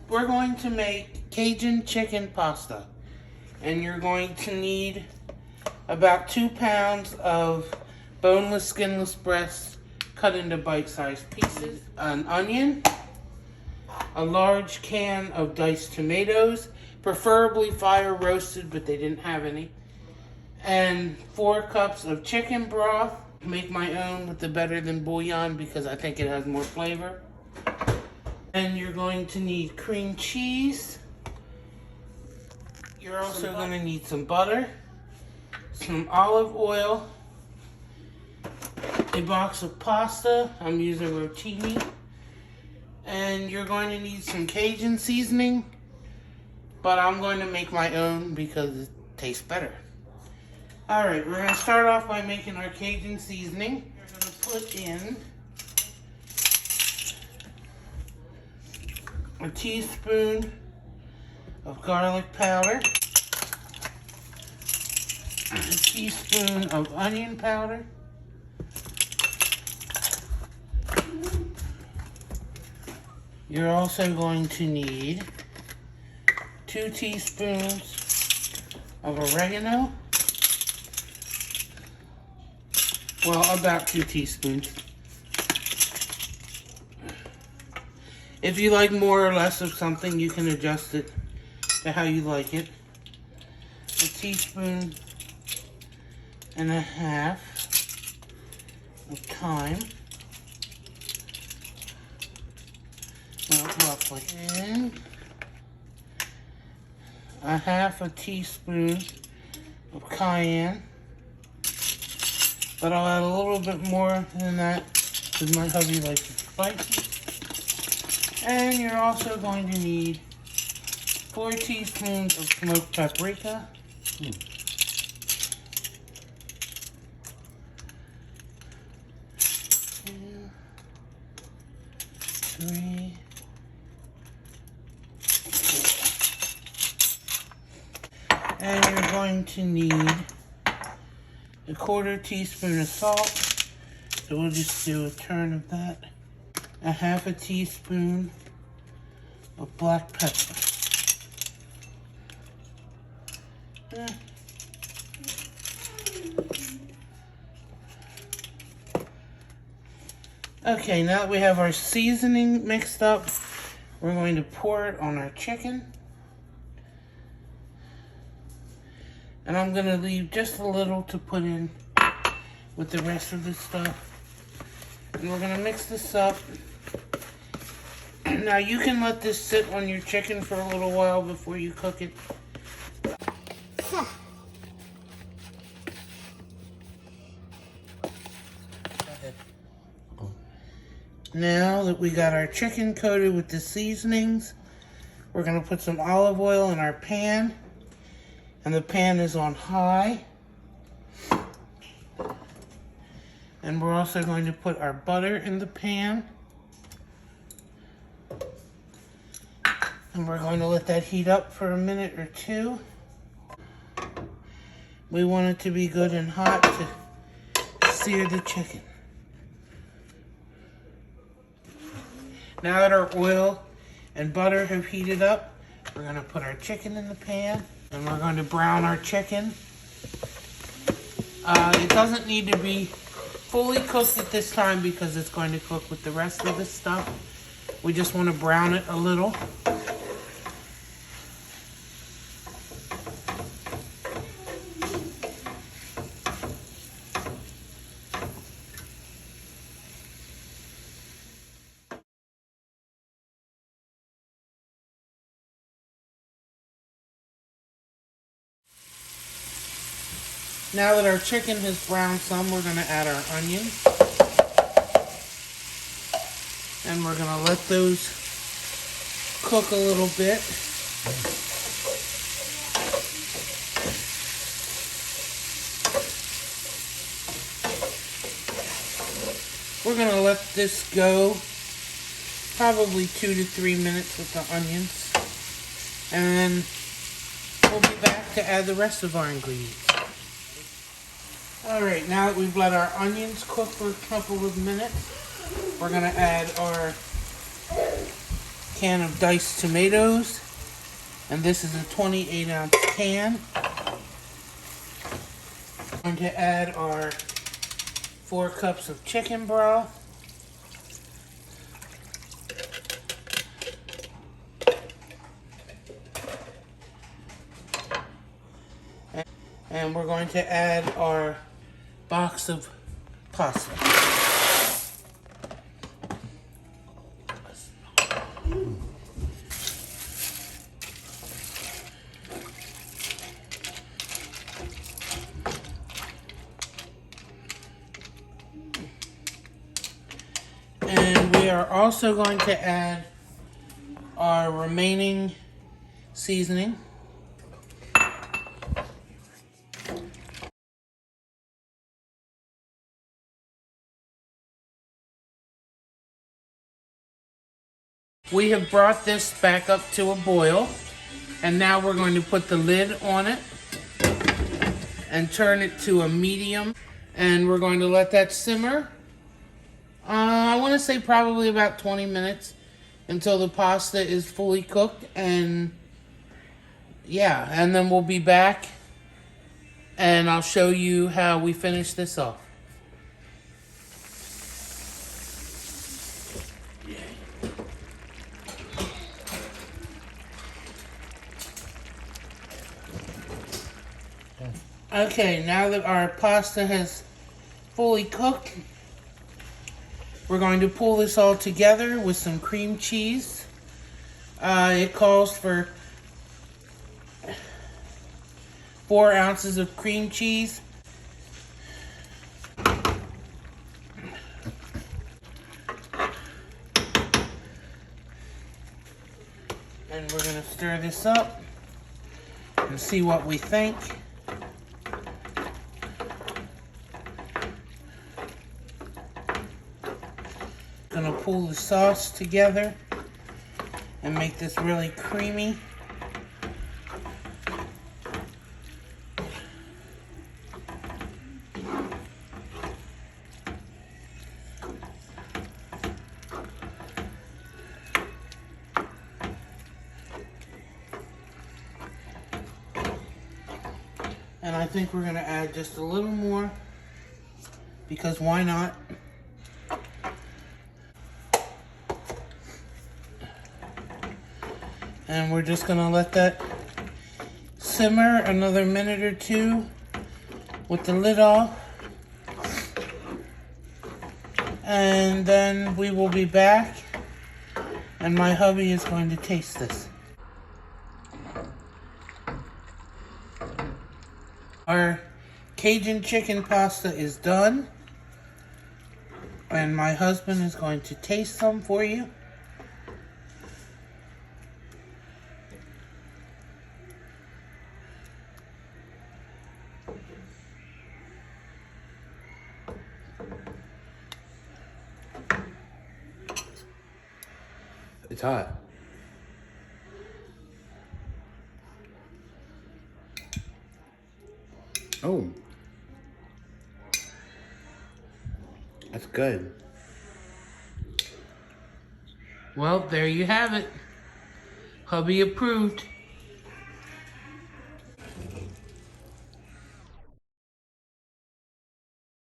We're going to make Cajun chicken pasta. And you're going to need about 2 pounds of boneless, skinless breasts cut into bite-sized pieces, an onion, a large can of diced tomatoes, preferably fire roasted, but they didn't have any, and 4 cups of chicken broth. Make my own with the better than bouillon because I think it has more flavor. And you're going to need cream cheese. You're also going to need some butter, some olive oil, a box of pasta. I'm using rotini. And you're going to need some Cajun seasoning, but I'm going to make my own because it tastes better. Alright, we're going to start off by making our Cajun seasoning. We're going to put in a teaspoon of garlic powder, a teaspoon of onion powder, you're also going to need 2 teaspoons of oregano. Well, about 2 teaspoons. If you like more or less of something, you can adjust it to how you like it. A teaspoon and a half of thyme. Well, roughly. And a half a teaspoon of cayenne. But I'll add a little bit more than that because my hubby likes it spicy. And you're also going to need 4 teaspoons of smoked paprika. 2, 3, 4. And you're going to need a 1/4 teaspoon of salt. So we'll just do a turn of that. A half a teaspoon of black pepper. Okay, now that we have our seasoning mixed up, we're going to pour it on our chicken. And I'm going to leave just a little to put in with the rest of the stuff. And we're going to mix this up. Now you can let this sit on your chicken for a little while before you cook it. Now that we got our chicken coated with the seasonings, we're going to put some olive oil in our pan. And the pan is on high. And we're also going to put our butter in the pan. And we're going to let that heat up for a minute or 2. We want it to be good and hot to sear the chicken. Now that our oil and butter have heated up, we're going to put our chicken in the pan. And we're going to brown our chicken. It doesn't need to be fully cooked at this time because it's going to cook with the rest of the stuff. We just want to brown it a little. Now that our chicken has browned some, we're going to add our onions. And we're going to let those cook a little bit. We're going to let this go probably 2 to 3 minutes with the onions. And then we'll be back to add the rest of our ingredients. Alright, now that we've let our onions cook for a couple of minutes, we're going to add our can of diced tomatoes, and this is a 28-ounce can. We're going to add our 4 cups of chicken broth. And we're going to add our box of pasta. And we are also going to add our remaining seasoning. We have brought this back up to a boil, and now we're going to put the lid on it and turn it to a medium, and we're going to let that simmer. I want to say probably about 20 minutes until the pasta is fully cooked, and yeah, and then we'll be back and I'll show you how we finish this off. Okay, now that our pasta has fully cooked, we're going to pull this all together with some cream cheese. It calls for 4 ounces of cream cheese. And we're going to stir this up and see what we think. Gonna pull the sauce together and make this really creamy. And I think we're gonna add just a little more, because why not? And we're just gonna let that simmer another minute or two with the lid off. And then we will be back, and my hubby is going to taste this. Our Cajun chicken pasta is done, and my husband is going to taste some for you. It's hot. Oh. That's good. Well, there you have it. Hubby approved.